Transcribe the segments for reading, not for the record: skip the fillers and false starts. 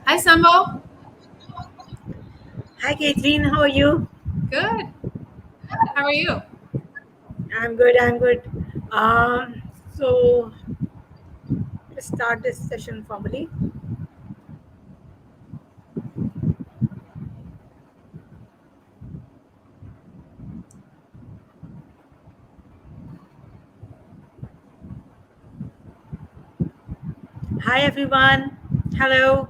Hi, Sambo. Hi, Katharine. How are you? Good. How are you? I'm good. I'm good. So let's start this session formally. Hi, everyone. Hello.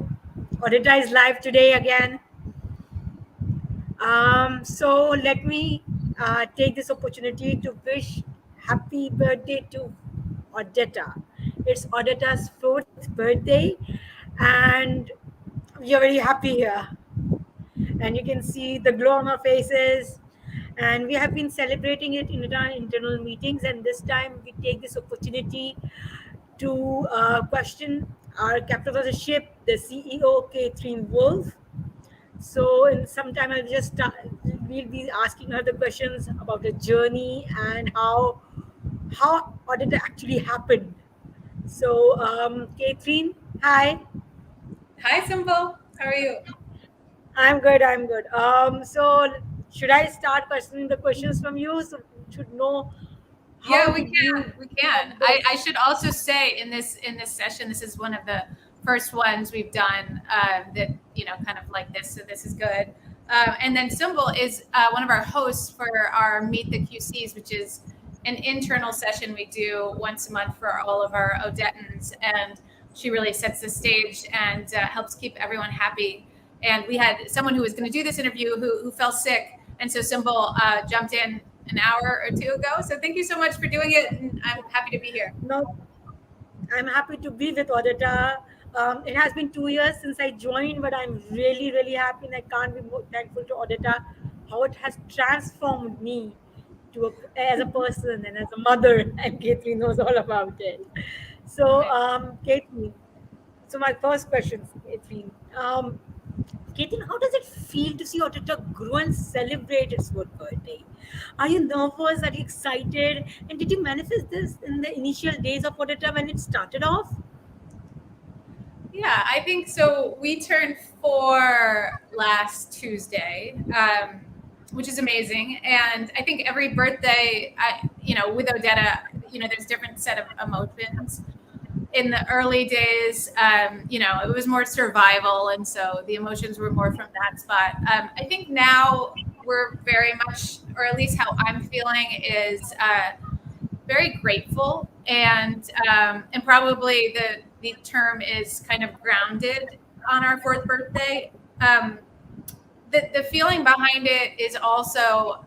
Odetta is live today again. So let me take this opportunity to wish happy birthday to Odetta. It's Odetta's fourth birthday, and we are very happy here. And you can see the glow on our faces. And we have been celebrating it in our internal meetings. And this time we take this opportunity to question our captain of the ship, the CEO, Katharine Wolf. So in some time, I'll just start, we'll be asking her the questions about the journey and how audit actually happened. So, Katharine, hi. Hi, Sambo. How are you? I'm good. I'm good. So should I start questioning the questions from you? So you should know how Yeah, we did you can. We can. get I this? should also say in this session, this is one of the first ones we've done that kind of like this. So this is good. And then Symbol is one of our hosts for our Meet the QCs, which is an internal session we do once a month for all of our Odettans, and she really sets the stage and helps keep everyone happy. And we had someone who was going to do this interview who fell sick, and so Symbol jumped in an hour or two ago. So thank you so much for doing it. And I'm happy to be here. No, I'm happy to be with Odetta. It has been 2 years since I joined, but I'm really, really happy, and I can't be more thankful to Odetta how it has transformed me as a person and as a mother. And Katharine knows all about it. So, Amazing. Katharine, so my first question, Katharine. Ketan, how does it feel to see Odetta grow and celebrate its fourth birthday? Are you nervous? Are you excited? And did you manifest this in the initial days of Odetta when it started off? Yeah, I think so. We turned 4 last Tuesday, which is amazing. And I think every birthday, with Odetta, there's different set of emotions. In the early days, it was more survival, and so the emotions were more from that spot. I think now we're very much, or at least how I'm feeling, is very grateful, and probably the term is kind of grounded on our fourth birthday. Um, the feeling behind it is also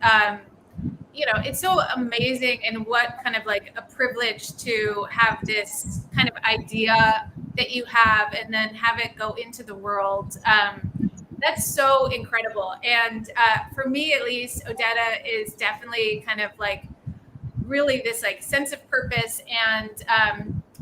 it's so amazing, and what kind of like a privilege to have this kind of idea that you have and then have it go into the world. That's so incredible. And for me, at least, Odetta is definitely kind of like really this like sense of purpose, and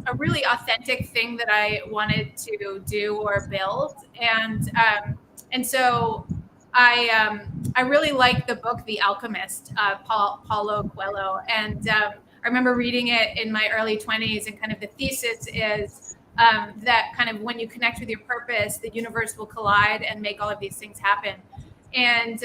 a really authentic thing that I wanted to do or build. And so I really like the book The Alchemist, Paulo Coelho, and I remember reading it in my early 20s, and kind of the thesis is that kind of when you connect with your purpose, the universe will collide and make all of these things happen. And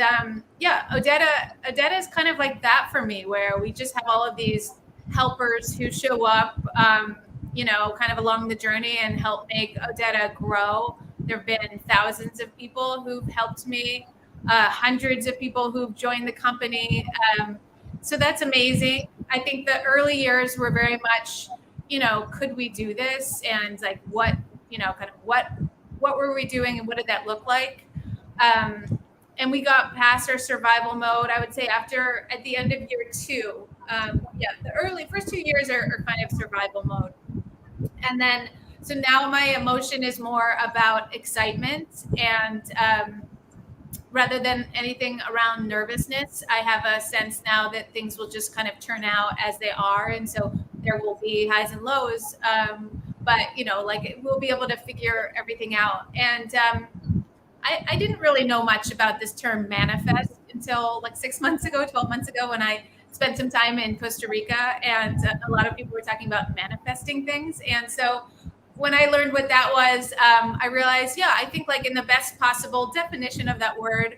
yeah, Odetta is kind of like that for me, where we just have all of these helpers who show up, kind of along the journey and help make Odetta grow. There have been thousands of people who've helped me, hundreds of people who've joined the company. So that's amazing. I think the early years were very much, could we do this? And like, what were we doing, and what did that look like? Um, and we got past our survival mode, I would say, at the end of year two. Yeah, the early first 2 years are kind of survival mode. And then, so now my emotion is more about excitement, and rather than anything around nervousness. I have a sense now that things will just kind of turn out as they are. And so there will be highs and lows. But, like we'll be able to figure everything out. And I didn't really know much about this term manifest until like 6 months ago, 12 months ago, when I spent some time in Costa Rica, and a lot of people were talking about manifesting things. And so when I learned what that was, I realized, yeah, I think like in the best possible definition of that word,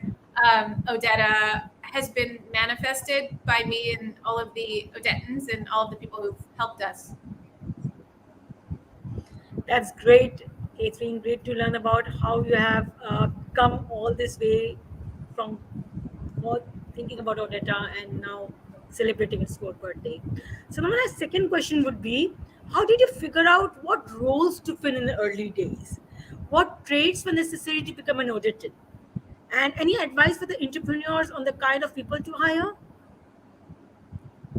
Odetta has been manifested by me and all of the Odettans and all of the people who've helped us. That's great. It's been great to learn about how you have come all this way from all thinking about Odetta and now celebrating its fourth birthday. So now my second question would be, how did you figure out what roles to fill in the early days? What traits were necessary to become an Odettan? And any advice for the entrepreneurs on the kind of people to hire?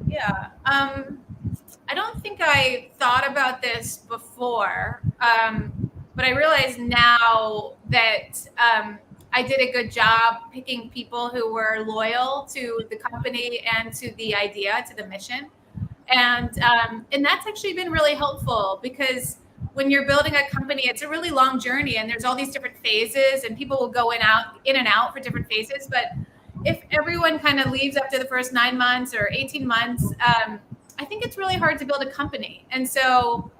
Yeah. I don't think I thought about this before, but I realize now that I did a good job picking people who were loyal to the company and to the idea, to the mission. And that's actually been really helpful, because when you're building a company, it's a really long journey and there's all these different phases and people will go in and out for different phases. But if everyone kind of leaves after the first 9 months or 18 months, I think it's really hard to build a company. And so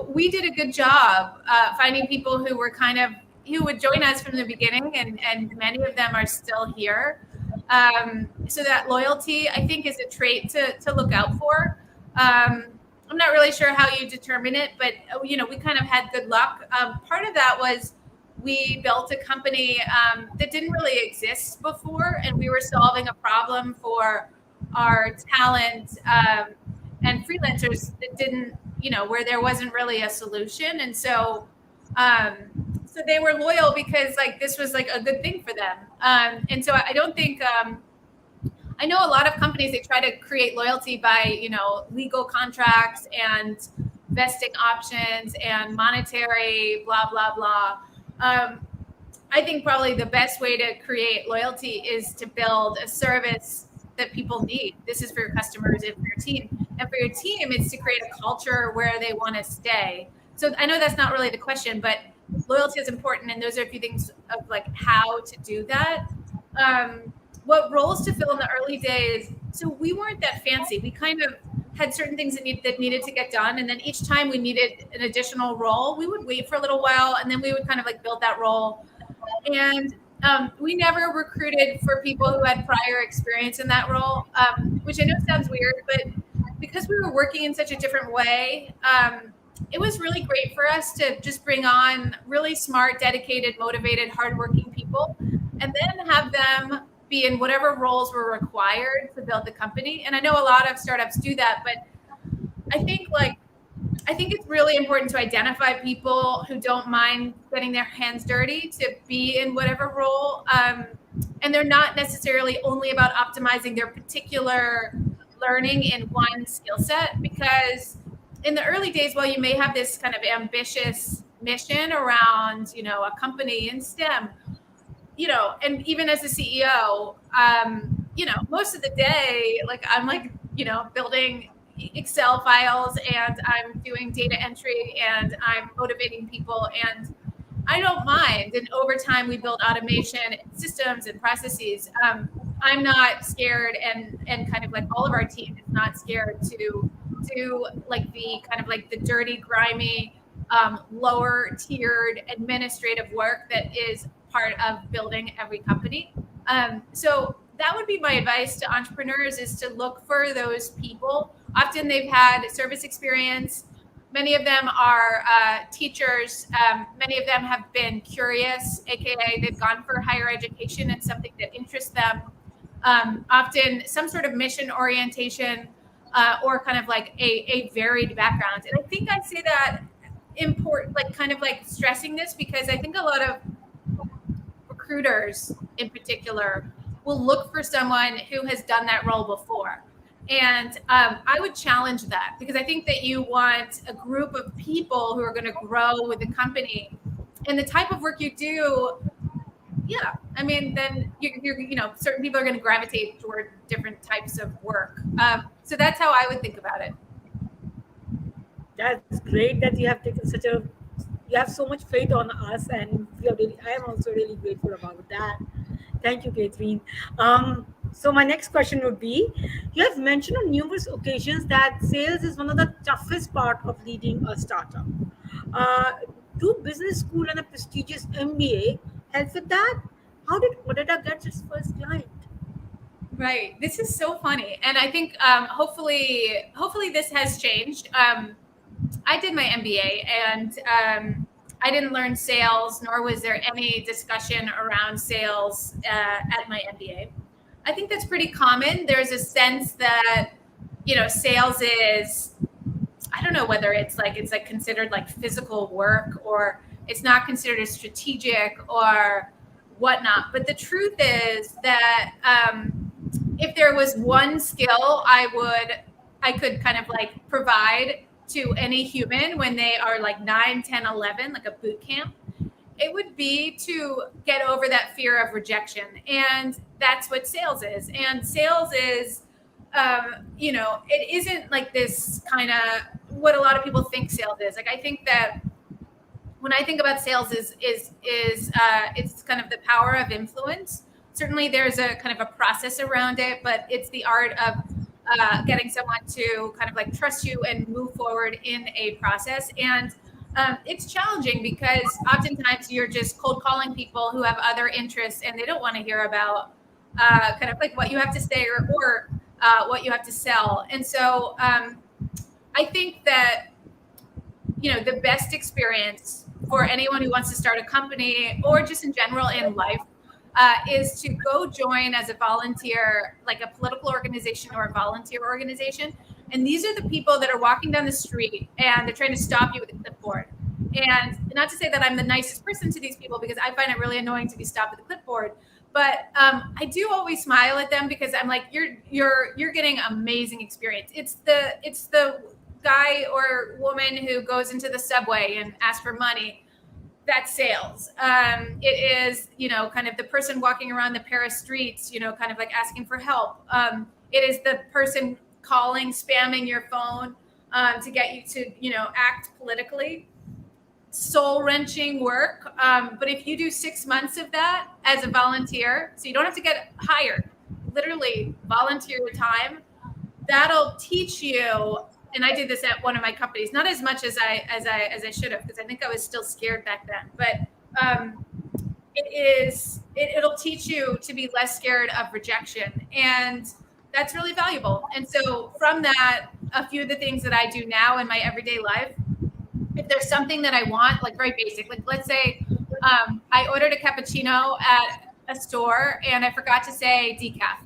we did a good job finding people who were who would join us from the beginning, and many of them are still here. So that loyalty, I think, is a trait to look out for. I'm not really sure how you determine it, but we kind of had good luck. Part of that was we built a company that didn't really exist before, and we were solving a problem for our talent and freelancers that didn't, where there wasn't really a solution. And so they were loyal because like this was like a good thing for them. And so I don't think I know a lot of companies, they try to create loyalty by, legal contracts and vesting options and monetary blah, blah, blah. I think probably the best way to create loyalty is to build a service that people need. This is for your customers and for your team. And for your team, it's to create a culture where they want to stay. So I know that's not really the question, but loyalty is important. And those are a few things of like how to do that. What roles to fill in the early days? So we weren't that fancy. We kind of had certain things that needed to get done. And then each time we needed an additional role, we would wait for a little while and then we would kind of like build that role. And we never recruited for people who had prior experience in that role, which I know sounds weird, but because we were working in such a different way, it was really great for us to just bring on really smart, dedicated, motivated, hardworking people, and then have them be in whatever roles were required to build the company. And I know a lot of startups do that, but I think it's really important to identify people who don't mind getting their hands dirty to be in whatever role. And they're not necessarily only about optimizing their particular learning in one skill set, because in the early days, while you may have this kind of ambitious mission around, a company in STEM, and even as a CEO, most of the day, like I'm like, building Excel files and I'm doing data entry and I'm motivating people and I don't mind. And over time we build automation systems and processes. I'm not scared and kind of like all of our team is not scared to do like the kind of like the dirty, grimy, lower tiered administrative work that is part of building every company. So that would be my advice to entrepreneurs, is to look for those people. Often they've had service experience. Many of them are teachers. Many of them have been curious, AKA they've gone for higher education and something that interests them. Often some sort of mission orientation or kind of like a varied background. And I think I say that important, like kind of like stressing this, because I think a lot of recruiters in particular will look for someone who has done that role before. And I would challenge that, because I think that you want a group of people who are going to grow with the company and the type of work you do. Yeah, I mean, then you're certain people are going to gravitate toward different types of work. So that's how I would think about it. That's great that you have taken you have so much faith on us, and I am also really grateful about that. Thank you, Katharine. So my next question would be, you have mentioned on numerous occasions that sales is one of the toughest part of leading a startup. Uh, do business school and a prestigious MBA help with that? How did Odetta get its first client? Right. This is so funny. And I think hopefully this has changed. I did my MBA and I didn't learn sales, nor was there any discussion around sales at my MBA. I think that's pretty common. There's a sense that, sales is, I don't know whether it's like considered like physical work or it's not considered as strategic or whatnot. But the truth is that if there was one skill I could kind of like provide to any human when they are like 9, 10, 11, like a boot camp, it would be to get over that fear of rejection. And that's what sales is. And sales is, it isn't like this kind of what a lot of people think sales is. Like, I think that when I think about sales is it's kind of the power of influence. Certainly there's a kind of a process around it, but it's the art of getting someone to kind of like trust you and move forward in a process. And it's challenging because oftentimes you're just cold calling people who have other interests and they don't want to hear about kind of like what you have to say or what you have to sell. And so I think that, the best experience for anyone who wants to start a company or just in general in life is to go join as a volunteer, like a political organization or a volunteer organization. And these are the people that are walking down the street and they're trying to stop you with a clipboard. And not to say that I'm the nicest person to these people, because I find it really annoying to be stopped with a clipboard. But I do always smile at them because I'm like, you're getting amazing experience. It's the guy or woman who goes into the subway and asks for money. That's sales. It is, kind of the person walking around the Paris streets, kind of like asking for help. It is the person calling, spamming your phone to get you to, act politically. Soul wrenching work. But if you do 6 months of that as a volunteer, so you don't have to get hired, literally volunteer your time, that'll teach you. And I did this at one of my companies, not as much as I should have, because I think I was still scared back then. But it'll teach you to be less scared of rejection, and that's really valuable. And so from that, a few of the things that I do now in my everyday life, if there's something that I want, like very basic, like let's say I ordered a cappuccino at a store and I forgot to say decaf,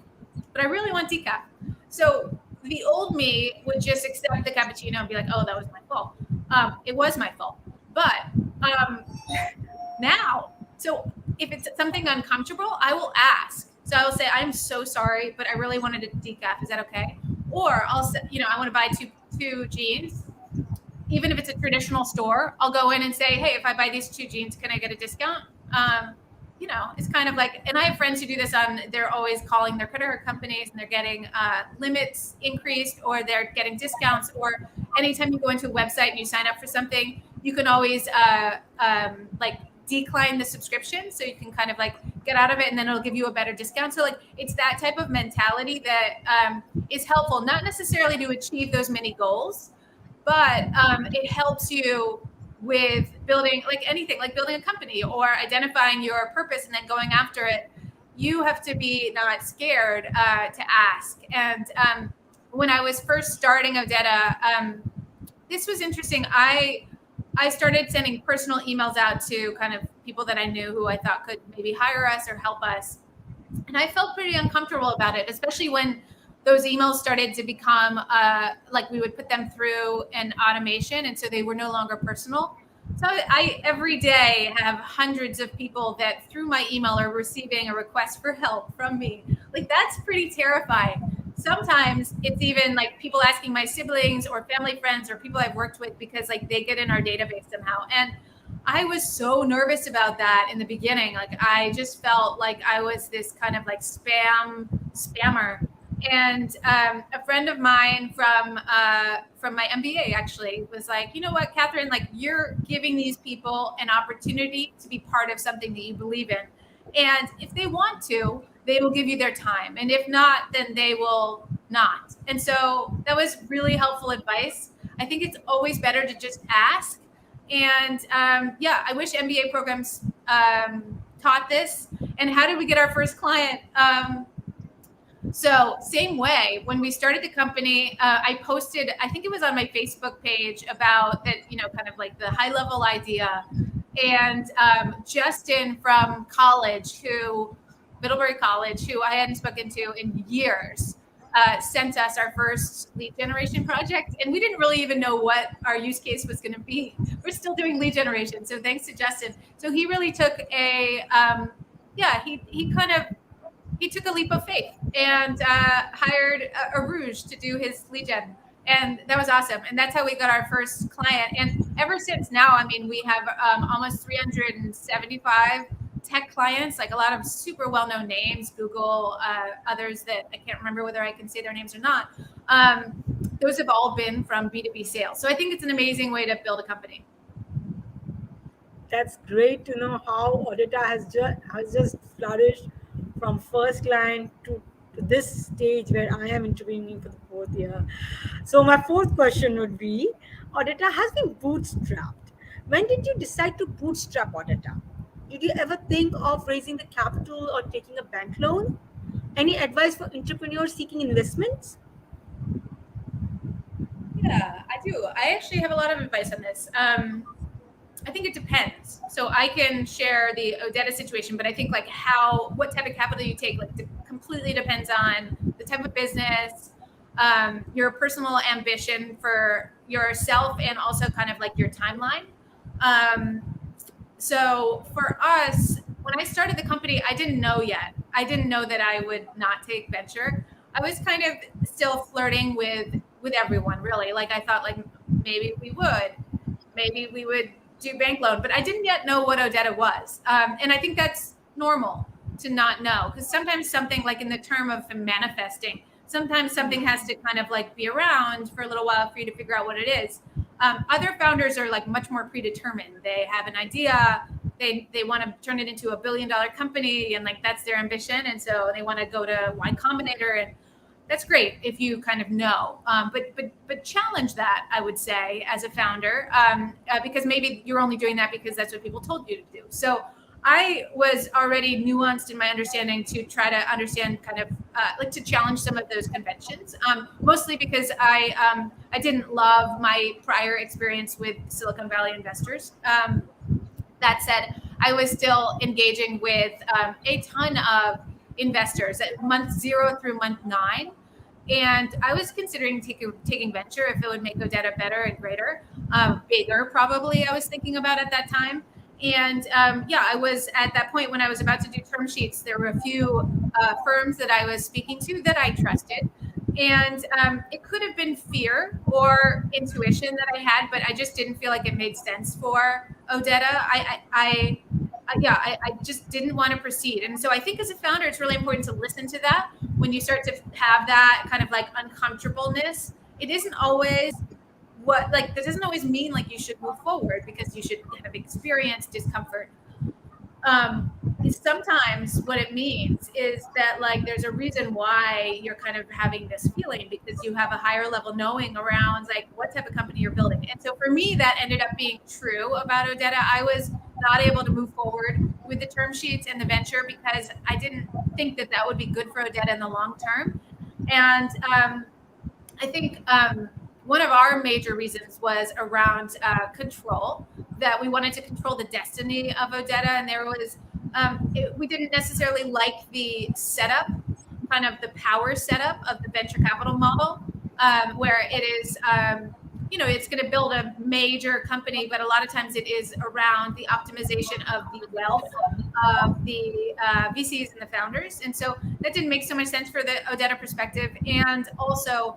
but I really want decaf. So the old me would just accept the cappuccino and be like, oh, that was my fault. It was my fault. But now, so if it's something uncomfortable, I will ask. So I will say, I'm so sorry, but I really wanted a decaf. Is that okay? Or I'll say, I want to buy two jeans. Even if it's a traditional store, I'll go in and say, hey, if I buy these 2 jeans, can I get a discount? It's kind of like, and I have friends who do this they're always calling their credit card companies and they're getting limits increased, or they're getting discounts, or anytime you go into a website and you sign up for something, you can always like decline the subscription. So you can kind of like get out of it and then it'll give you a better discount. So like, it's that type of mentality that is helpful, not necessarily to achieve those many goals, but it helps you with building like anything, like building a company or identifying your purpose and then going after it. You have to be not scared to ask. And when I was first starting Odetta, this was interesting. I started sending personal emails out to kind of people that I knew who I thought could maybe hire us or help us. And I felt pretty uncomfortable about it, especially when those emails started to become like we would put them through an automation. And so they were no longer personal. So I every day have hundreds of people that through my email are receiving a request for help from me. Like, that's pretty terrifying. Sometimes it's even like people asking my siblings or family friends or people I've worked with because like they get in our database somehow. And I was so nervous about that in the beginning. Like, I just felt like I was this kind of like spammer. And a friend of mine from my MBA actually was like, you know what, Katharine, like, you're giving these people an opportunity to be part of something that you believe in. And if they want to, they will give you their time. And if not, then they will not. And so that was really helpful advice. I think it's always better to just ask And I wish MBA programs taught this. And how did we get our first client? So same way, when we started the company, I posted, I think it was on my Facebook page about that, kind of like the high level idea. And Justin from college, Middlebury College, who I hadn't spoken to in years, sent us our first lead generation project. And we didn't really even know what our use case was going to be. We're still doing lead generation. So thanks to Justin. So he really took he took a leap of faith and hired a Rouge to do his lead gen. And that was awesome. And that's how we got our first client. And ever since now, I mean, we have almost 375 tech clients, like a lot of super well-known names, Google, others that I can't remember whether I can say their names or not. Those have all been from B2B sales. So I think it's an amazing way to build a company. That's great to know how Odetta has just flourished from first client to this stage where I am interviewing for the fourth year. So my fourth question would be, Odetta has been bootstrapped. When did you decide to bootstrap Odetta? Did you ever think of raising the capital or taking a bank loan? Any advice for entrepreneurs seeking investments? Yeah, I do. I actually have a lot of advice on this. I think it depends. So I can share the Odetta situation, but I think like what type of capital you take, like completely depends on the type of business, your personal ambition for yourself, and also kind of like your timeline. So for us, when I started the company, I didn't know yet. I didn't know that I would not take venture. I was kind of still flirting with everyone, really. Like I thought like maybe we would do bank loan, but I didn't yet know what Odetta was. And I think that's normal to not know, because sometimes something like in the term of manifesting, sometimes something has to kind of like be around for a little while for you to figure out what it is. Other founders are like much more predetermined. They have an idea, they want to turn it into $1 billion company, and like that's their ambition. And so they want to go to Y Combinator, and that's great if you kind of know, but challenge that, I would say, as a founder, because maybe you're only doing that because that's what people told you to do. So I was already nuanced in my understanding to try to understand kind of like to challenge some of those conventions, mostly because I didn't love my prior experience with Silicon Valley investors. That said, I was still engaging with a ton of investors at month 0 through month 9. And I was considering taking venture if it would make Odetta better and greater, bigger probably, I was thinking about at that time. And I was at that point when I was about to do term sheets, there were a few firms that I was speaking to that I trusted. And it could have been fear or intuition that I had, but I just didn't feel like it made sense for Odetta. I just didn't want to proceed. And so I think as a founder, it's really important to listen to that. When you start to have that kind of like uncomfortableness, it isn't always that doesn't always mean like you should move forward, because you should have experience discomfort. Sometimes what it means is that like there's a reason why you're kind of having this feeling, because you have a higher level knowing around like what type of company you're building. And so for me, that ended up being true about Odetta. I was not able to move forward with the term sheets and the venture because I didn't think that would be good for Odetta in the long term. And I think one of our major reasons was around control, that we wanted to control the destiny of Odetta. And there was, we didn't necessarily like the setup, kind of the power setup of the venture capital model, where it is, it's going to build a major company, but a lot of times it is around the optimization of the wealth of the VCs and the founders. And so that didn't make so much sense for the Odetta perspective. And also,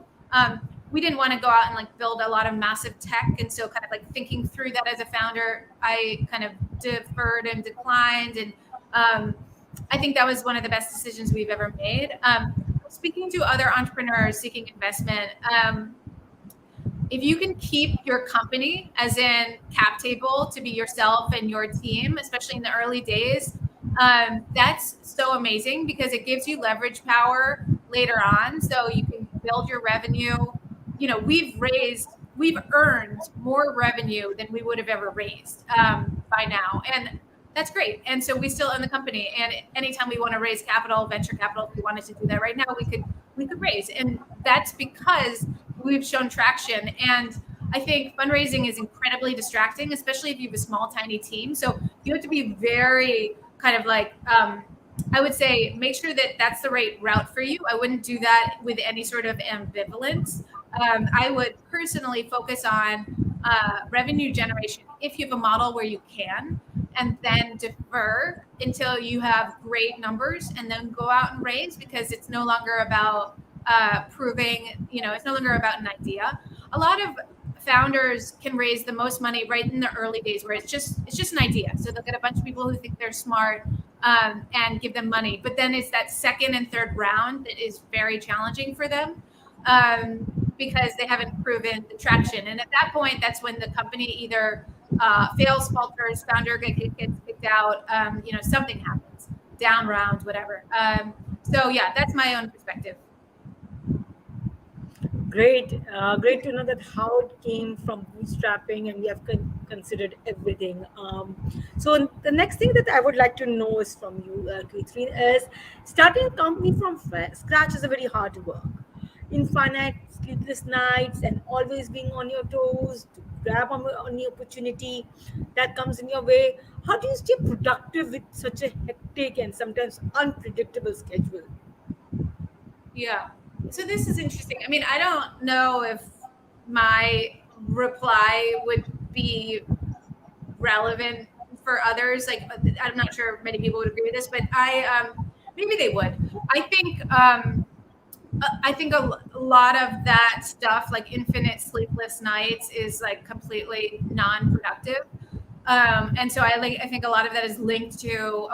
we didn't want to go out and like build a lot of massive tech. And so kind of like thinking through that as a founder, I kind of deferred and declined. And I think that was one of the best decisions we've ever made. Speaking to other entrepreneurs seeking investment, if you can keep your company, as in cap table, to be yourself and your team, especially in the early days, that's so amazing because it gives you leverage power later on. So you can build your revenue. We've raised we've earned more revenue than we would have ever raised by now. And that's great. And so we still own the company. And anytime we want to raise capital, venture capital, if we wanted to do that right now, we could raise. And that's because we've shown traction. And I think fundraising is incredibly distracting, especially if you have a small, tiny team. So you have to be very kind of like, I would say, make sure that that's the right route for you. I wouldn't do that with any sort of ambivalence. I would personally focus on revenue generation if you have a model where you can, and then defer until you have great numbers and then go out and raise, because it's no longer about proving, it's no longer about an idea. A lot of founders can raise the most money right in the early days where it's just an idea. So they'll get a bunch of people who think they're smart and give them money. But then it's that second and third round that is very challenging for them because they haven't proven the traction. And at that point, that's when the company either fails, falters, founder gets kicked out, something happens, down round, whatever. So yeah, that's my own perspective. Great, great to know that how it came from bootstrapping, and we have considered everything. So the next thing that I would like to know is from you, Katharine, is starting a company from scratch is a very hard work. Infinite sleepless nights and always being on your toes to grab on the opportunity that comes in your way. How do you stay productive with such a hectic and sometimes unpredictable schedule? Yeah. So this is interesting. I mean, I don't know if my reply would be relevant for others. Like, I'm not sure many people would agree with this, but maybe they would. I think a lot of that stuff, like infinite sleepless nights, is like completely non-productive. And so I think a lot of that is linked to,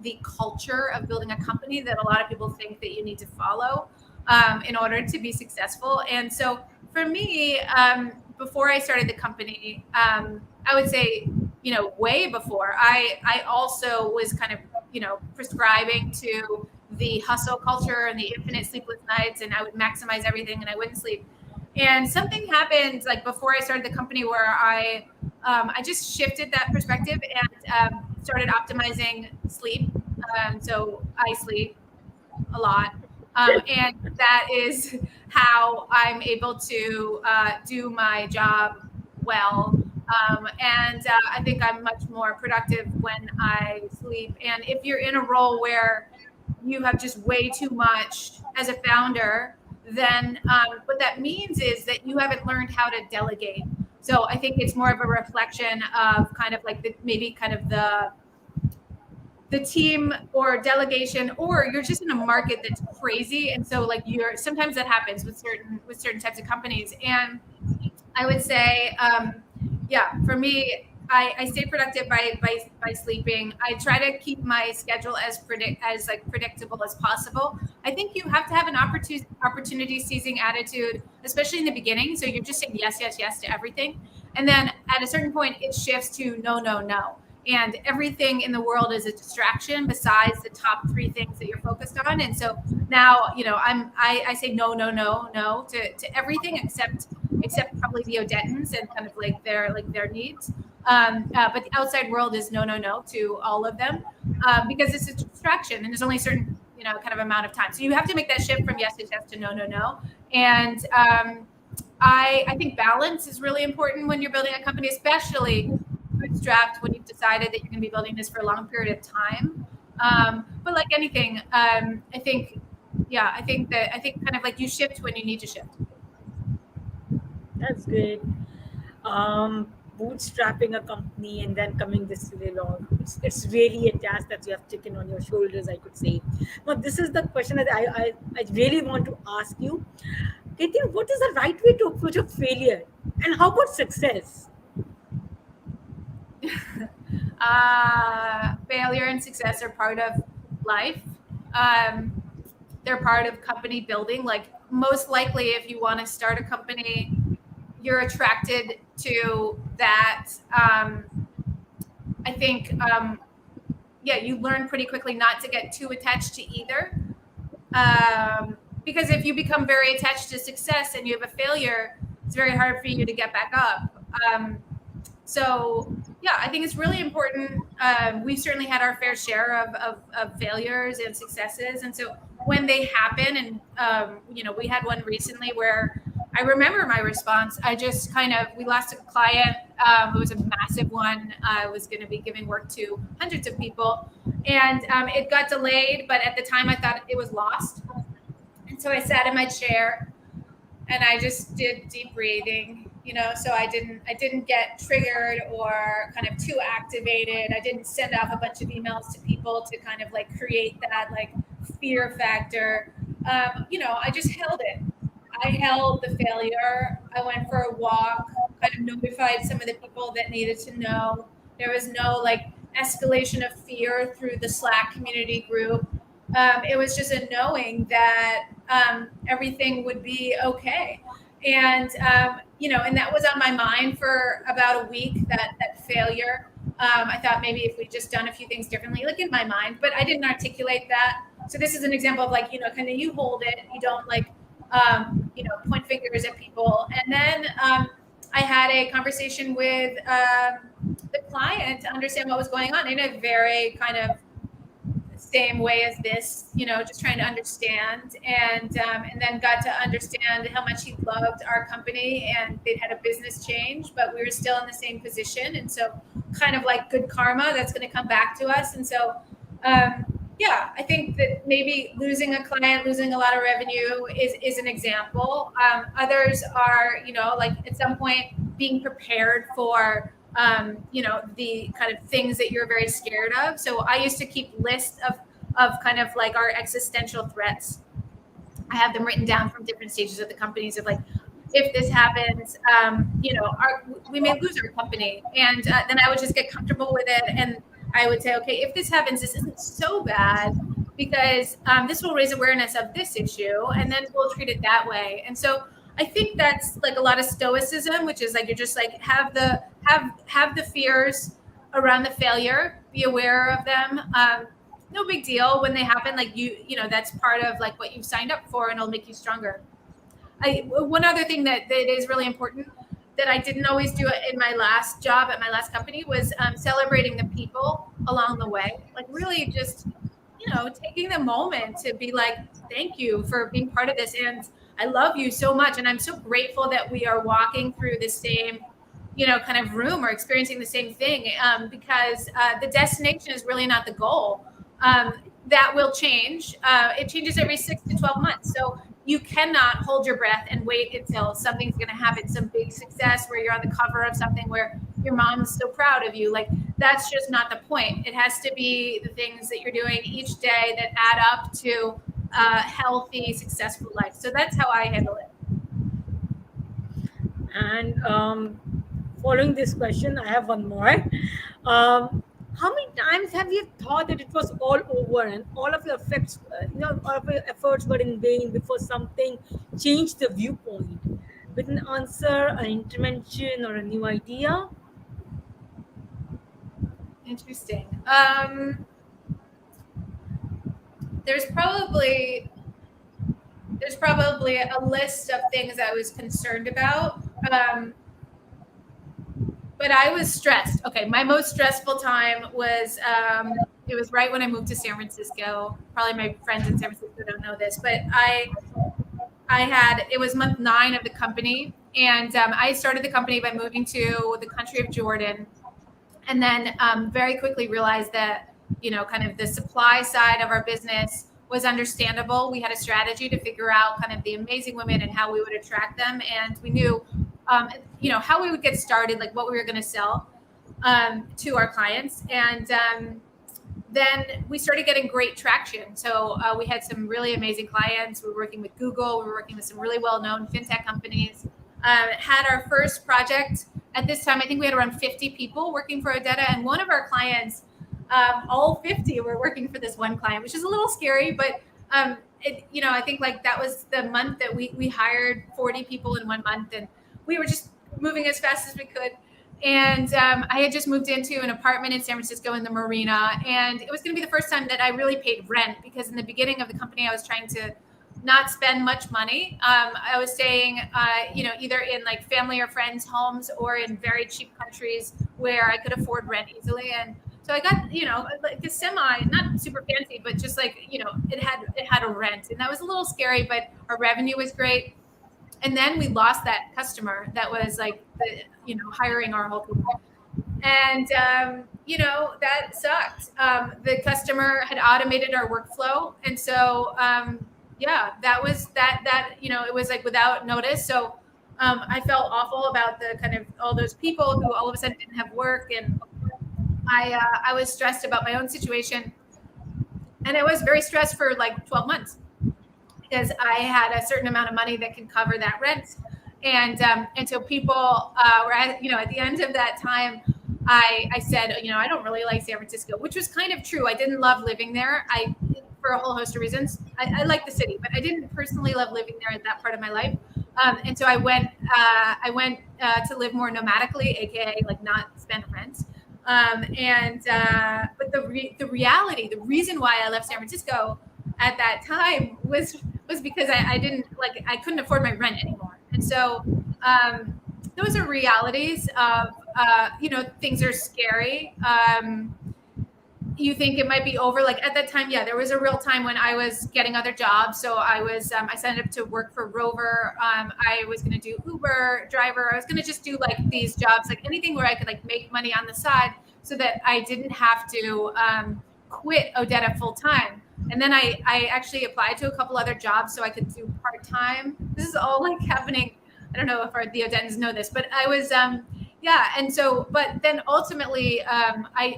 the culture of building a company that a lot of people think that you need to follow in order to be successful. And so for me, before I started the company, I would say, way before, I also was kind of, prescribing to the hustle culture and the infinite sleepless nights, and I would maximize everything and I wouldn't sleep. And something happened like before I started the company where I just shifted that perspective and started optimizing sleep. So I sleep a lot. And that is how I'm able to do my job well. And I think I'm much more productive when I sleep. And if you're in a role where you have just way too much as a founder, then what that means is that you haven't learned how to delegate. So I think it's more of a reflection of kind of like the team or delegation, or you're just in a market that's crazy. And so like sometimes that happens with certain types of companies. And I would say, for me, I stay productive by sleeping. I try to keep my schedule as predictable as possible. I think you have to have an opportunity seizing attitude, especially in the beginning. So you're just saying yes, yes, yes to everything. And then at a certain point, it shifts to no, no, no. And everything in the world is a distraction besides the top three things that you're focused on. And so now, I say no, no, no, no to everything except probably the Odettans and kind of like their needs. But the outside world is no, no, no to all of them because it's a distraction and there's only a certain, kind of amount of time. So you have to make that shift from yes to yes to no, no, no. And I think balance is really important when you're building a company, especially bootstrapped when you've decided that you're going to be building this for a long period of time. But like anything, I think kind of like you shift when you need to shift. That's great. Bootstrapping a company and then coming this way along, it's really a task that you have taken on your shoulders, I could say. Now, this is the question that I really want to ask you. Katie, what is the right way to approach a failure? And how about success? Failure and success are part of life. They're part of company building. Like most likely, if you want to start a company, you're attracted to that. I think, you learn pretty quickly not to get too attached to either. Because if you become very attached to success and you have a failure, it's very hard for you to get back up. So yeah, I think it's really important. We've certainly had our fair share of failures and successes. And so when they happen, and we had one recently where I remember my response. We lost a client. It was a massive one. I was going to be giving work to hundreds of people, and it got delayed. But at the time, I thought it was lost. And so I sat in my chair and I just did deep breathing, so I didn't get triggered or kind of too activated. I didn't send off a bunch of emails to people to kind of like create that like fear factor. I just held it. I held the failure. I went for a walk, kind of notified some of the people that needed to know. There was no like escalation of fear through the Slack community group. It was just a knowing that everything would be okay. And, and that was on my mind for about a week, that failure. I thought maybe if we just done a few things differently, like in my mind, but I didn't articulate that. So this is an example of like, kind of you hold it, you don't like, point fingers at people. And then I had a conversation with the client to understand what was going on in a very kind of same way as this, just trying to understand, and then got to understand how much he loved our company, and they'd had a business change, but we were still in the same position. And so kind of like good karma that's going to come back to us. And so, I think that maybe losing a client, losing a lot of revenue is an example. Others are, like at some point being prepared for the kind of things that you're very scared of. So I used to keep lists of kind of like our existential threats. I have them written down from different stages of the companies of like, if this happens, we may lose our company. And then I would just get comfortable with it. And I would say, okay, if this happens, this isn't so bad because this will raise awareness of this issue, and then we'll treat it that way. And so I think that's like a lot of stoicism, which is like you're just like have the fears around the failure, be aware of them. No big deal when they happen. Like that's part of like what you've signed up for, and it'll make you stronger. One other thing that is really important that I didn't always do it in my last job at my last company was celebrating the people along the way. Like really just taking the moment to be like, thank you for being part of this, and I love you so much. And I'm so grateful that we are walking through the same, kind of room or experiencing the same thing, because the destination is really not the goal. That will change. It changes every 6 to 12 months. So you cannot hold your breath and wait until something's going to happen, some big success where you're on the cover of something where your mom's so proud of you. Like that's just not the point. It has to be the things that you're doing each day that add up to a healthy, successful life. So that's how I handle it. And following this question, I have one more. How many times have you thought that it was all over and all of your efforts, all of your efforts were in vain before something changed the viewpoint with an answer, an intervention, or a new idea? Interesting. There's probably a list of things I was concerned about. But I was stressed. Okay, my most stressful time was it was right when I moved to San Francisco. Probably my friends in San Francisco don't know this, but it was month 9 of the company, and I started the company by moving to the country of Jordan, and then very quickly realized that kind of the supply side of our business was understandable. We had a strategy to figure out kind of the amazing women and how we would attract them, and we knew how we would get started, like what we were going to sell to our clients. And then we started getting great traction. So we had some really amazing clients. We were working with Google. We were working with some really well-known fintech companies. Had our first project at this time. I think we had around 50 people working for Odetta. And one of our clients, all 50 were working for this one client, which is a little scary, but I think like that was the month that we hired 40 people in 1 month, and we were just moving as fast as we could. And I had just moved into an apartment in San Francisco in the Marina. And it was going to be the first time that I really paid rent, because in the beginning of the company, I was trying to not spend much money. I was staying, either in like family or friends' homes or in very cheap countries where I could afford rent easily. And so I got, like a semi, not super fancy, but just like, it had a rent, and that was a little scary, but our revenue was great. And then we lost that customer that was like hiring our whole team. And, that sucked. The customer had automated our workflow. And so, that was it was like without notice. So I felt awful about the kind of all those people who all of a sudden didn't have work. And I was stressed about my own situation. And I was very stressed for like 12 months because I had a certain amount of money that can cover that rent. And so people were at the end of that time, I said, I don't really like San Francisco, which was kind of true. I didn't love living there. For a whole host of reasons. I like the city, but I didn't personally love living there at that part of my life. And so I went to live more nomadically, aka like not spend rent. But the reality, the reason why I left San Francisco at that time was because I couldn't afford my rent anymore. And so those are realities of things are scary. You think it might be over. Like at that time, there was a real time when I was getting other jobs. So I signed up to work for Rover. I was going to do Uber driver. I was going to just do like these jobs, like anything where I could like make money on the side so that I didn't have to quit Odetta full time. And then I actually applied to a couple other jobs so I could do part time. This is all like happening. I don't know if the Odettans know this, but I was and so, but then ultimately, I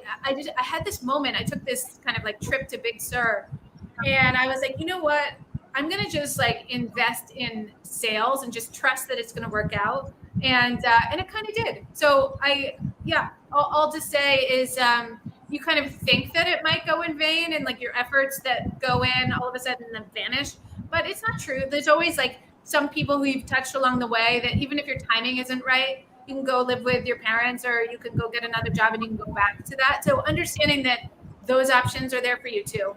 had this moment. I took this kind of like trip to Big Sur, and I was like, you know what? I'm gonna just like invest in sales and just trust that it's gonna work out, and it kind of did. So I'll just say is you kind of think that it might go in vain, and like your efforts that go in all of a sudden then vanish, but it's not true. There's always like some people who you've touched along the way that even if your timing isn't right, you can go live with your parents, or you can go get another job and you can go back to that. So understanding that those options are there for you too.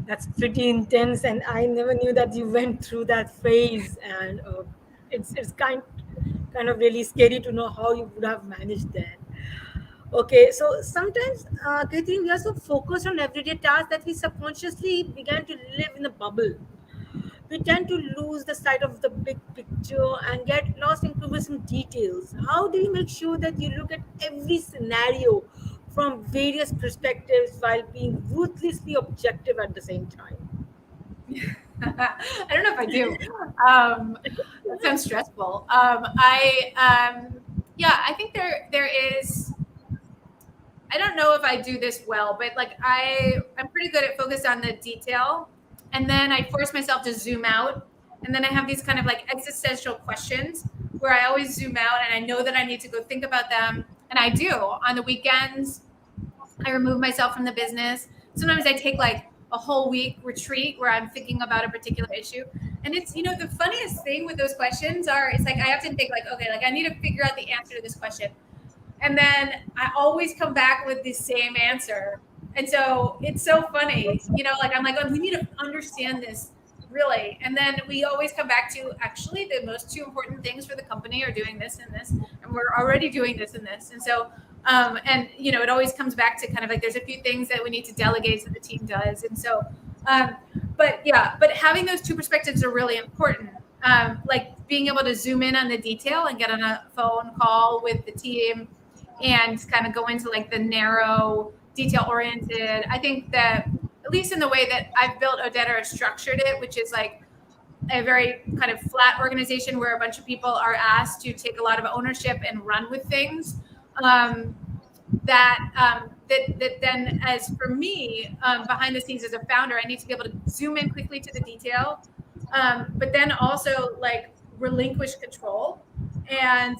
That's pretty intense, and I never knew that you went through that phase. And it's kind of really scary to know how you would have managed that. Okay, so sometimes, Katherine, we are so focused on everyday tasks that we subconsciously began to live in a bubble. We tend to lose the sight of the big picture and get lost in cumbersome details. How do you make sure that you look at every scenario from various perspectives while being ruthlessly objective at the same time? I don't know if I do. That sounds stressful. I think there is. I don't know if I do this well, but like I'm pretty good at focus on the detail. And then I force myself to zoom out. And then I have these kind of like existential questions where I always zoom out and I know that I need to go think about them. And I do. On the weekends, I remove myself from the business. Sometimes I take like a whole week retreat where I'm thinking about a particular issue. And it's, the funniest thing with those questions it's like I have to think like, okay, like I need to figure out the answer to this question. And then I always come back with the same answer. And so it's so funny, I'm like, oh, we need to understand this really. And then we always come back to actually the most two important things for the company are doing this and this, and we're already doing this and this. And so, it always comes back to kind of like, there's a few things that we need to delegate so the team does. And so, but having those two perspectives are really important. Like being able to zoom in on the detail and get on a phone call with the team and kind of go into like the narrow detail oriented. I think that at least in the way that I've built Odetta or structured it, which is like a very kind of flat organization where a bunch of people are asked to take a lot of ownership and run with things. That then as for me, behind the scenes as a founder, I need to be able to zoom in quickly to the detail, but then also like relinquish control and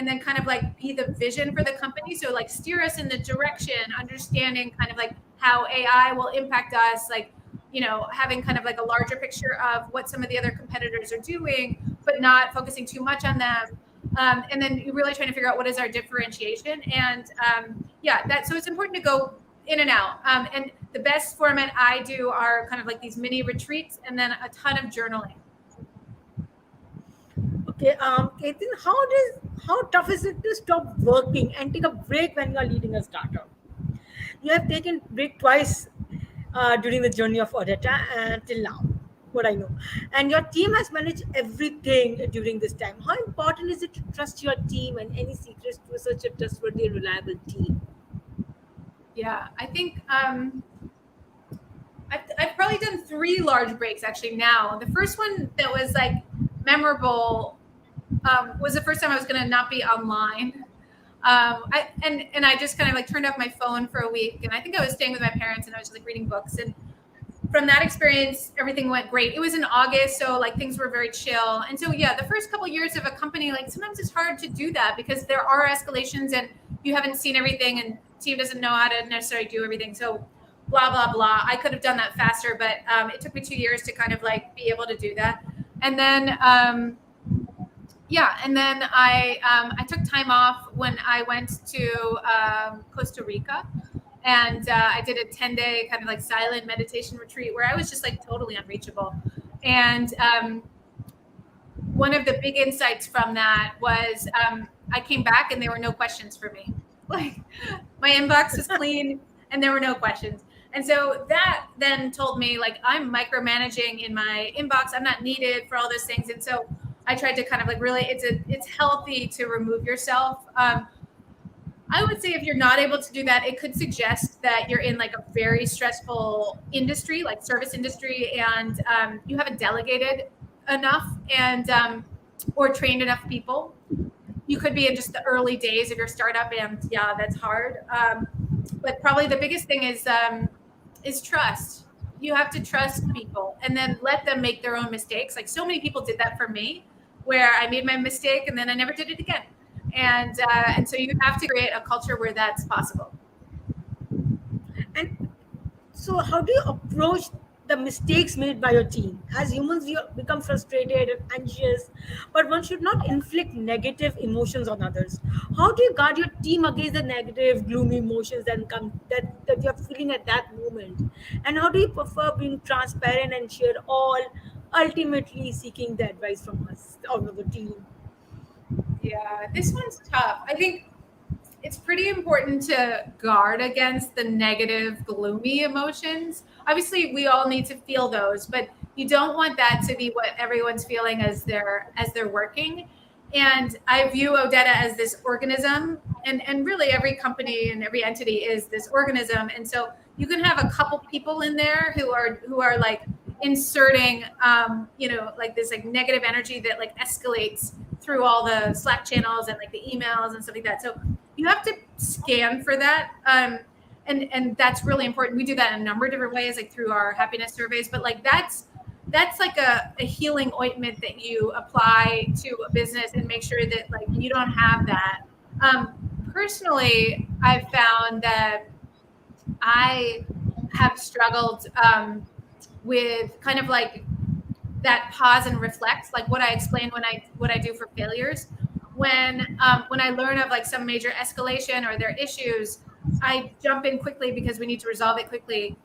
then kind of like be the vision for the company. So like steer us in the direction, understanding kind of like how AI will impact us, like, having kind of like a larger picture of what some of the other competitors are doing, but not focusing too much on them. And then you're really trying to figure out what is our differentiation. And so it's important to go in and out. And the best format I do are kind of like these mini retreats and then a ton of journaling. Okay, Katharine, how tough is it to stop working and take a break when you are leading a startup? You have taken break twice during the journey of Odetta until now, what I know, and your team has managed everything during this time. How important is it to trust your team, and any secrets to such a trustworthy and reliable team? Yeah, I think I've probably done 3 large breaks actually now. The first one that was like memorable was the first time I was going to not be online. I just kind of like turned off my phone for a week, and I think I was staying with my parents and I was just like reading books. And from that experience, everything went great. It was in August, so like things were very chill. And so yeah, the first couple of years of a company, like sometimes it's hard to do that because there are escalations and you haven't seen everything, and team doesn't know how to necessarily do everything. So blah blah blah. I could have done that faster, but it took me 2 years to kind of like be able to do that. And then I took time off when I went to Costa Rica, and I did a 10-day kind of like silent meditation retreat where I was just like totally unreachable. And one of the big insights from that was I came back and there were no questions for me. Like my inbox was clean and there were no questions. And so that then told me like I'm micromanaging in my inbox. I'm not needed for all those things. And so I tried to kind of like really, it's healthy to remove yourself. I would say if you're not able to do that, it could suggest that you're in like a very stressful industry, like service industry, and you haven't delegated enough and or trained enough people. You could be in just the early days of your startup, and yeah, that's hard. But probably the biggest thing is trust. You have to trust people and then let them make their own mistakes. Like so many people did that for me, where I made my mistake and then I never did it again. And so you have to create a culture where that's possible. And so, how do you approach the mistakes made by your team? As humans, we become frustrated and anxious, but one should not inflict negative emotions on others. How do you guard your team against the negative, gloomy emotions that you're feeling at that moment? And how do you prefer being transparent and share all, ultimately seeking the advice from us, out of the team? Yeah, this one's tough. I think it's pretty important to guard against the negative, gloomy emotions. Obviously, we all need to feel those, but you don't want that to be what everyone's feeling as they're working. And I view Odetta as this organism, and really every company and every entity is this organism. And so you can have a couple people in there who are like inserting like this like negative energy that like escalates through all the Slack channels and like the emails and stuff like that. So you have to scan for that. And that's really important. We do that in a number of different ways, like through our happiness surveys, but like that's like a healing ointment that you apply to a business and make sure that like you don't have that. Personally, I've found that I have struggled with kind of like that pause and reflect, like what I explained what I do for failures. When I learn of like some major escalation or their issues, I jump in quickly because we need to resolve it quickly.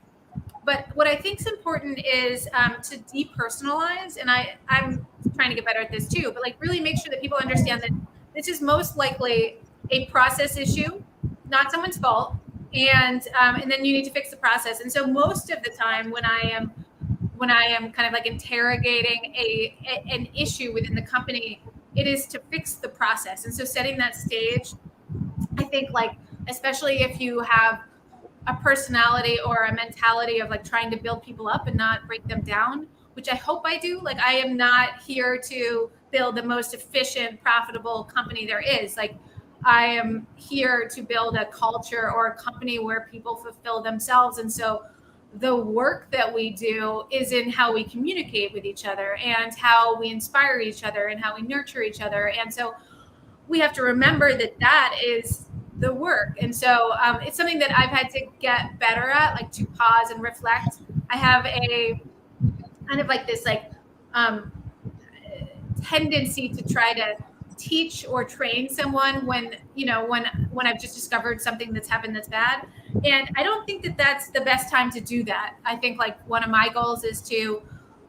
But what I think is important is to depersonalize, and I'm trying to get better at this too, but like really make sure that people understand that this is most likely a process issue, not someone's fault, and then you need to fix the process. And so most of the time when I am kind of like interrogating an issue within the company, it is to fix the process. And so setting that stage, I think like, especially if you have a personality or a mentality of like trying to build people up and not break them down, which I hope I do. Like I am not here to build the most efficient, profitable company there is. Like I am here to build a culture or a company where people fulfill themselves. And so the work that we do is in how we communicate with each other and how we inspire each other and how we nurture each other. And so we have to remember that that is the work. And so it's something that I've had to get better at, like to pause and reflect. I have a kind of like this like tendency to try teach or train someone when I've just discovered something that's happened that's bad. And I don't think that that's the best time to do that. I think like one of my goals is to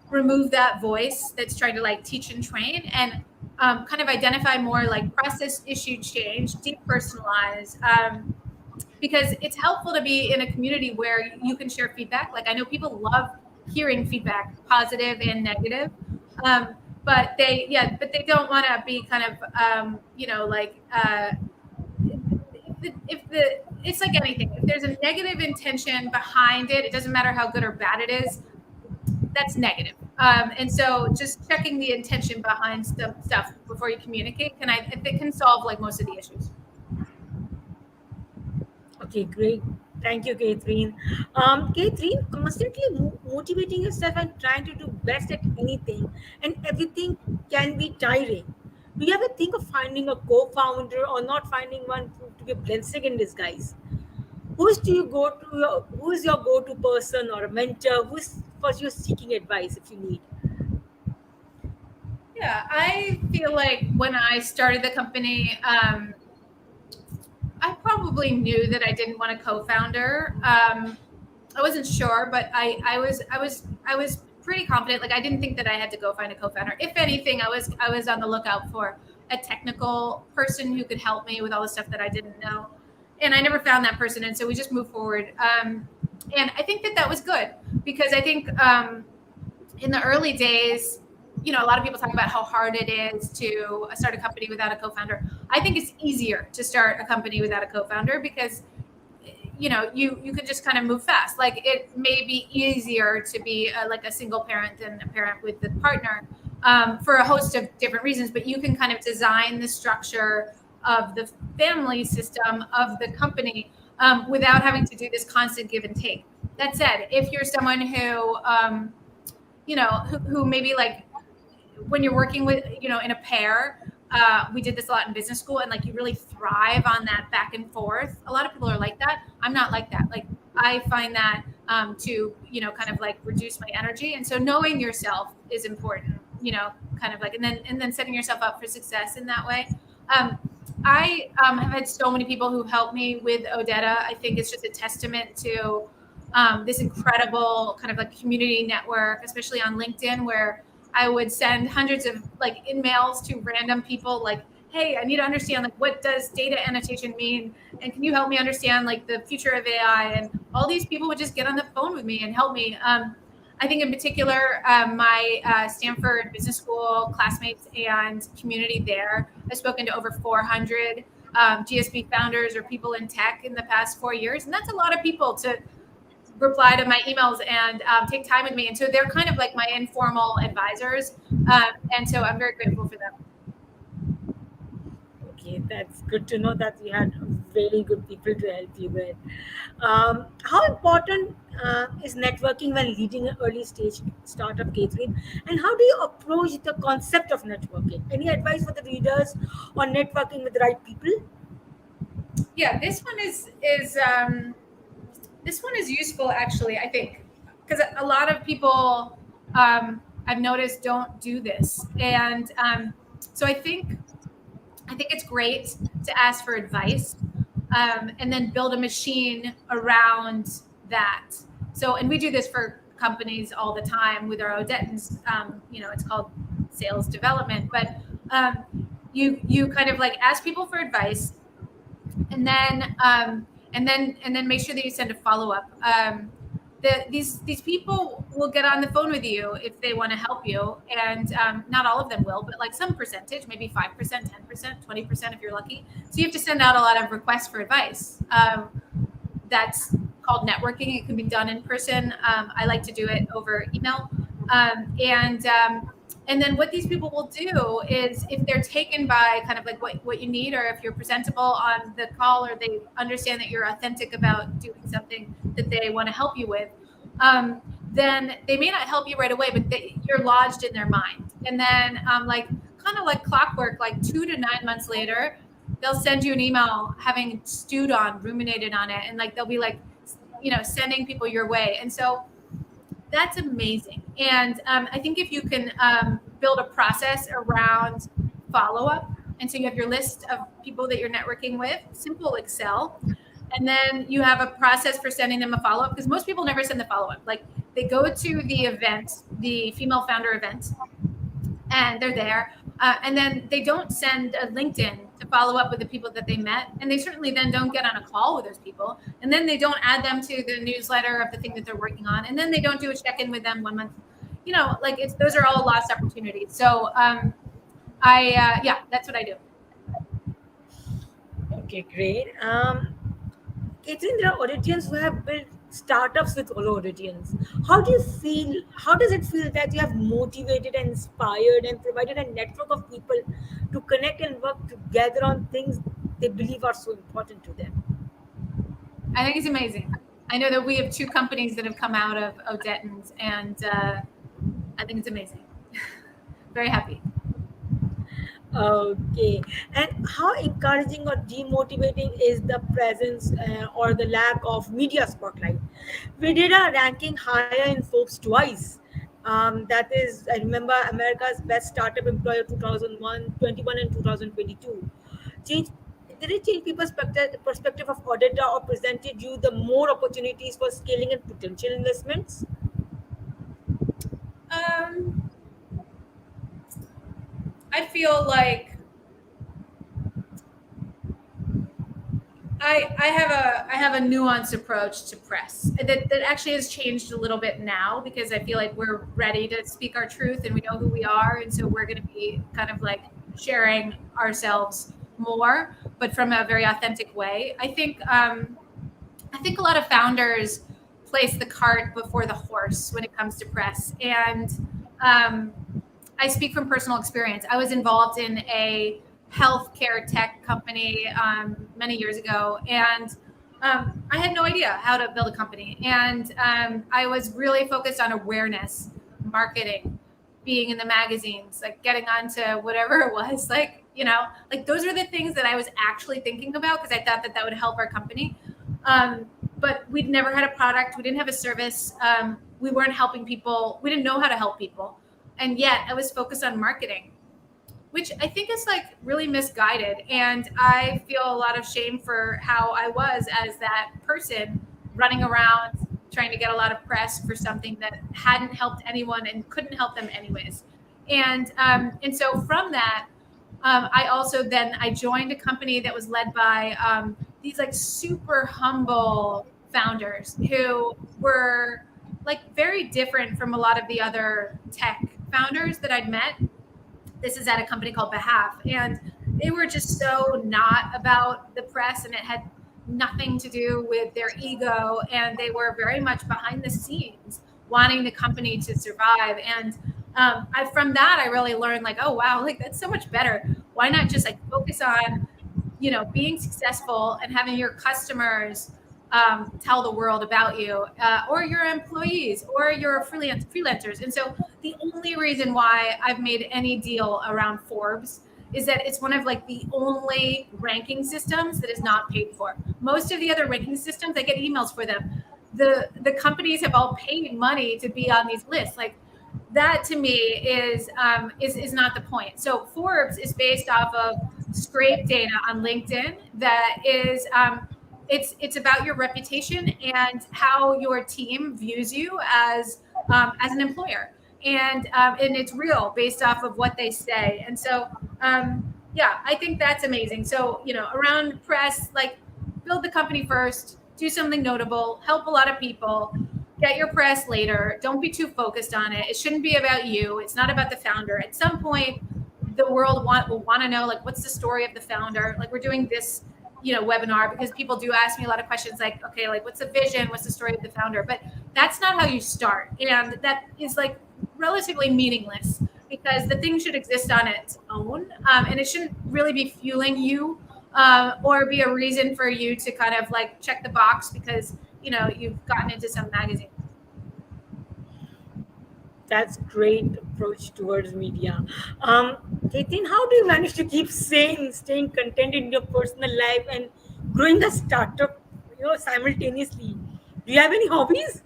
remove that voice that's trying to like teach and train, and kind of identify more like process, issue, change, depersonalize, because it's helpful to be in a community where you can share feedback. Like I know people love hearing feedback, positive and negative, but they don't want to be kind of if it's like anything. If there's a negative intention behind it, it doesn't matter how good or bad it is. That's negative. And so just checking the intention behind stuff before you communicate it can solve like most of the issues. Okay, great. Thank you, Katharine. Katharine, constantly motivating yourself and trying to do best at anything and everything can be tiring. Do you ever think of finding a co-founder or not finding one to be a blessing in disguise? Who is your go-to person or a mentor? Who's first you're seeking advice if you need? Yeah, I feel like when I started the company, I probably knew that I didn't want a co-founder. I wasn't sure, but I was pretty confident. Like I didn't think that I had to go find a co-founder. If anything, I was on the lookout for a technical person who could help me with all the stuff that I didn't know. And I never found that person, and so we just moved forward. And I think that was good, because I think in the early days, a lot of people talk about how hard it is to start a company without a co-founder. I think it's easier to start a company without a co-founder because you can just kind of move fast. Like it may be easier to be like a single parent than a parent with the partner, for a host of different reasons, but you can kind of design the structure of the family system of the company without having to do this constant give and take. That said, if you're someone who maybe like when you're working with, in a pair, we did this a lot in business school, and like you really thrive on that back and forth. A lot of people are like that. I'm not like that. Like I find that to, kind of like reduce my energy. And so knowing yourself is important, kind of like, and then setting yourself up for success in that way. I have had so many people who helped me with Odetta. I think it's just a testament to this incredible kind of like community network, especially on LinkedIn, where I would send hundreds of like emails to random people like, hey, I need to understand like what does data annotation mean? And can you help me understand like the future of AI? And all these people would just get on the phone with me and help me. I think in particular, my Stanford Business School classmates and community there, I've spoken to over 400 GSP founders or people in tech in the past 4 years. And that's a lot of people to reply to my emails and take time with me. And so they're kind of like my informal advisors. And so I'm very grateful for them. Okay, that's good to know that you had very good people to help you with. How important is networking when leading an early stage startup, Katharine? And how do you approach the concept of networking? Any advice for the readers on networking with the right people? Yeah, this one is useful actually, I think, because a lot of people I've noticed don't do this. And so I think it's great to ask for advice, and then build a machine around that. So, and we do this for companies all the time with our Odettans. It's called sales development, but you kind of like ask people for advice, and then make sure that you send a follow up. These people will get on the phone with you if they want to help you, and not all of them will, but like some percentage, maybe 5%, 10%, 20% if you're lucky. So you have to send out a lot of requests for advice. That's called networking. It can be done in person. I like to do it over email, and then what these people will do is, if they're taken by kind of like what you need, or if you're presentable on the call, or they understand that you're authentic about doing something that they want to help you with, then they may not help you right away, but you're lodged in their mind. And then like kind of like clockwork, like 2 to 9 months later, they'll send you an email having stewed on, ruminated on it. And like, they'll be like, sending people your way. And so that's amazing. And I think if you can build a process around follow-up And so you have your list of people that you're networking with, simple Excel. And then you have a process for sending them a follow-up, because most people never send the follow-up. Like, they go to the event, the female founder event, and they're there. And then they don't send a LinkedIn to follow up with the people that they met. And they certainly then don't get on a call with those people. And then they don't add them to the newsletter of the thing that they're working on. And then they don't do a check-in with them 1 month. Like, those are all lost opportunities. So that's what I do. Okay, great. Katharine, there are Odettians who have built startups with other Odettians. How do you feel? How does it feel that you have motivated and inspired and provided a network of people to connect and work together on things they believe are so important to them? I think it's amazing. I know that we have 2 companies that have come out of Odettians, and I think it's amazing. Very happy. Okay. And how encouraging or demotivating is the presence or the lack of media spotlight? We did a ranking higher in Forbes twice. That is, I remember America's Best Startup Employer 2021 and 2022. Change, did it change people's perspective of Odetta or presented you the more opportunities for scaling and potential investments? I feel like I have a nuanced approach to press that actually has changed a little bit now, because I feel like we're ready to speak our truth and we know who we are, and so we're going to be kind of like sharing ourselves more, but from a very authentic way. I think a lot of founders place the cart before the horse when it comes to press, and I speak from personal experience. I was involved in a healthcare tech company many years ago, and I had no idea how to build a company. And I was really focused on awareness, marketing, being in the magazines, like getting onto whatever it was, like those are the things that I was actually thinking about, because I thought that would help our company. But we'd never had a product. We didn't have a service. We weren't helping people. We didn't know how to help people. And yet I was focused on marketing, which I think is like really misguided. And I feel a lot of shame for how I was as that person running around trying to get a lot of press for something that hadn't helped anyone and couldn't help them anyways. And so from that, I joined a company that was led by these like super humble founders who were like very different from a lot of the other tech founders that I'd met. This is at a company called Behalf, and they were just so not about the press, and it had nothing to do with their ego, and they were very much behind the scenes wanting the company to survive. And from that I really learned, like, oh wow, like that's so much better. Why not just like focus on being successful and having your customers tell the world about you, or your employees, or your freelancers. And so the only reason why I've made any deal around Forbes is that it's one of like the only ranking systems that is not paid for. Most of the other ranking systems, I get emails for them. The companies have all paid money to be on these lists. Like, that to me is not the point. So Forbes is based off of scrape data on LinkedIn that is it's about your reputation and how your team views you as an employer, and it's real based off of what they say. And so I think that's amazing. So around press, like, build the company first, do something notable, help a lot of people, get your press later. Don't be too focused on it. It shouldn't be about you. It's not about the founder. At some point, the world will want to know, like, what's the story of the founder? Like, we're doing this webinar because people do ask me a lot of questions, like, okay, like, what's the vision? What's the story of the founder? But that's not how you start. And that is like relatively meaningless, because the thing should exist on its own. And it shouldn't really be fueling you or be a reason for you to kind of like check the box because, you've gotten into some magazine. That's great approach towards media. Katharine, how do you manage to keep sane, staying content in your personal life and growing a startup, simultaneously? Do you have any hobbies?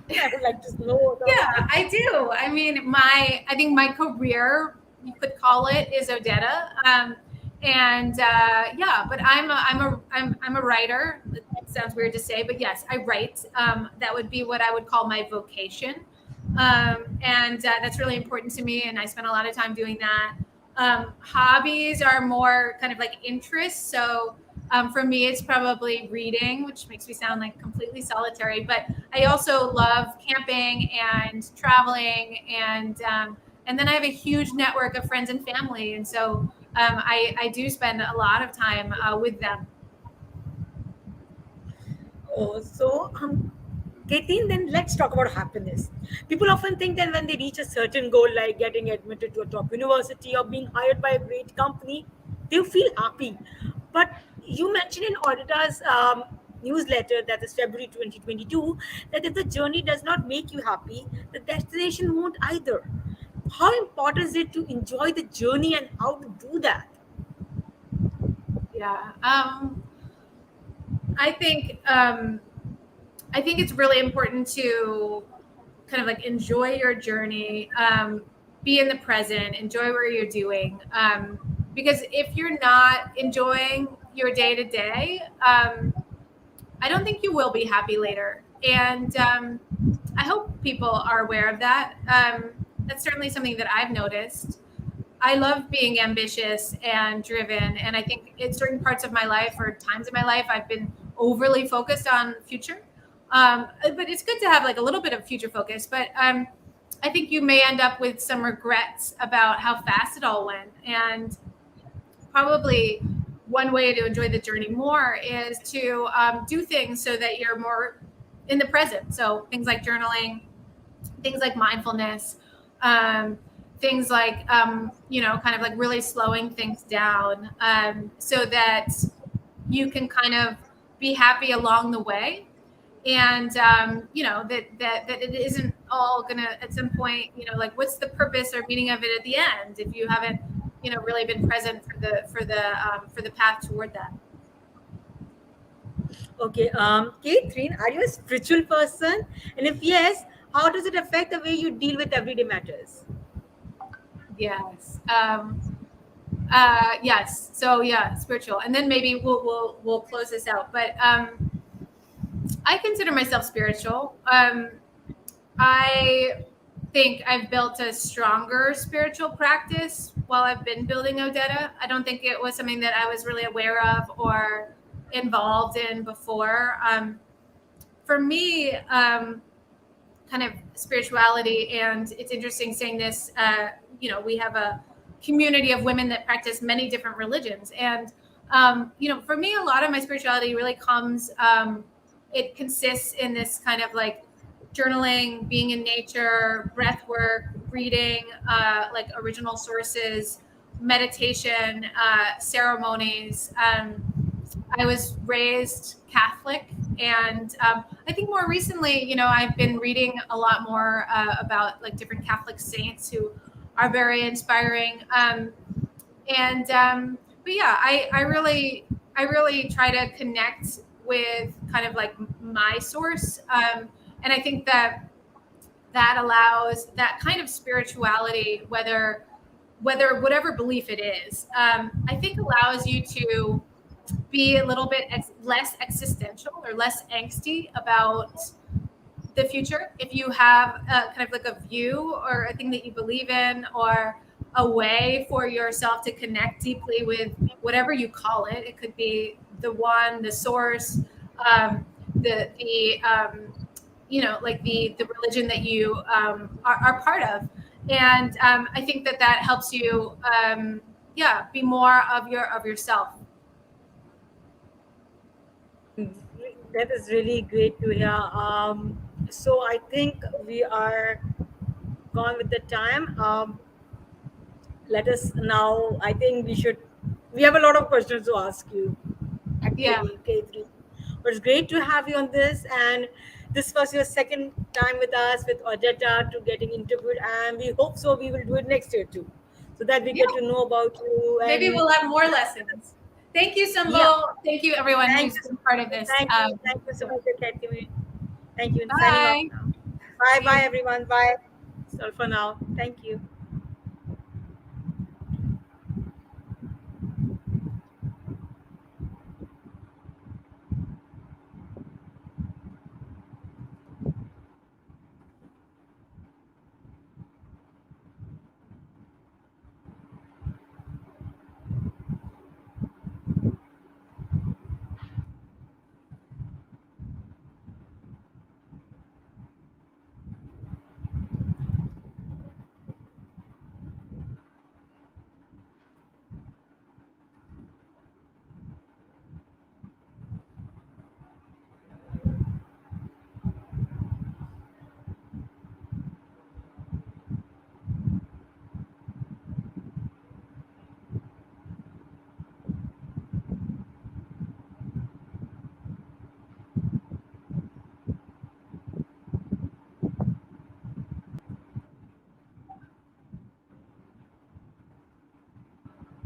I would like to know. Yeah, I do. I mean, I think my career, you could call it, is Odetta. And yeah, but I'm a writer. It sounds weird to say, but yes, I write. That would be what I would call my vocation, and that's really important to me. And I spend a lot of time doing that. Hobbies are more kind of like interests. So for me, it's probably reading, which makes me sound like completely solitary. But I also love camping and traveling, and then I have a huge network of friends and family, and so I do spend a lot of time with them. Oh, so Kathleen, then let's talk about happiness. People often think that when they reach a certain goal, like getting admitted to a top university or being hired by a great company, they feel happy. But you mentioned in Audita's newsletter, that is February 2022, that if the journey does not make you happy, the destination won't either. How important is it to enjoy the journey and how to do that? Yeah, I think I think it's really important to kind of like enjoy your journey, be in the present, enjoy what you're doing. Because if you're not enjoying your day to day, I don't think you will be happy later. And I hope people are aware of that. That's certainly something that I've noticed. I love being ambitious and driven. And I think in certain parts of my life or times in my life, I've been overly focused on future. But it's good to have like a little bit of future focus. But I think you may end up with some regrets about how fast it all went. And probably one way to enjoy the journey more is to do things so that you're more in the present. So things like journaling, things like mindfulness, things like kind of like really slowing things down, so that you can kind of be happy along the way. And that it isn't all gonna at some point, like what's the purpose or meaning of it at the end if you haven't really been present for the path toward that. Okay, Catherine, are you a spiritual person? And if yes, how does it affect the way you deal with everyday matters? Yes. Yes. So yeah, spiritual, and then maybe we'll close this out. But I consider myself spiritual. I think I've built a stronger spiritual practice while I've been building Odetta. I don't think it was something that I was really aware of or involved in before. For me, kind of spirituality, and it's interesting saying this, we have a community of women that practice many different religions. And, for me, a lot of my spirituality really comes, it consists in this kind of like journaling, being in nature, breath work, reading, like original sources, meditation, ceremonies. I was raised Catholic, and I think more recently, I've been reading a lot more about like different Catholic saints who are very inspiring. But yeah, I really try to connect with kind of like my source, and I think that allows that kind of spirituality, whether whatever belief it is, I think allows you to be a little bit less existential or less angsty about the future. If you have kind of like a view or a thing that you believe in, or a way for yourself to connect deeply with whatever you call it, it could be the one, the source, the like the religion that you are part of. And I think that helps you, be more of yourself. That is really great to hear. So I think we are gone with the time. Let us now. I think we should. We have a lot of questions to ask you. Yeah. Actually, K3. But it's great to have you on this. And this was your second time with us with Odetta to getting interviewed, and we hope so. We will do it next year too, so that we get Yeah. to know about you. Maybe And we'll have more lessons. Thank you, yeah, Symbol. Thank you, everyone thank who's you, been part of this. thank you so much, Kathy. Thank you. And signing off Bye. now. Bye, See bye, you. everyone. Bye. So for now, thank you.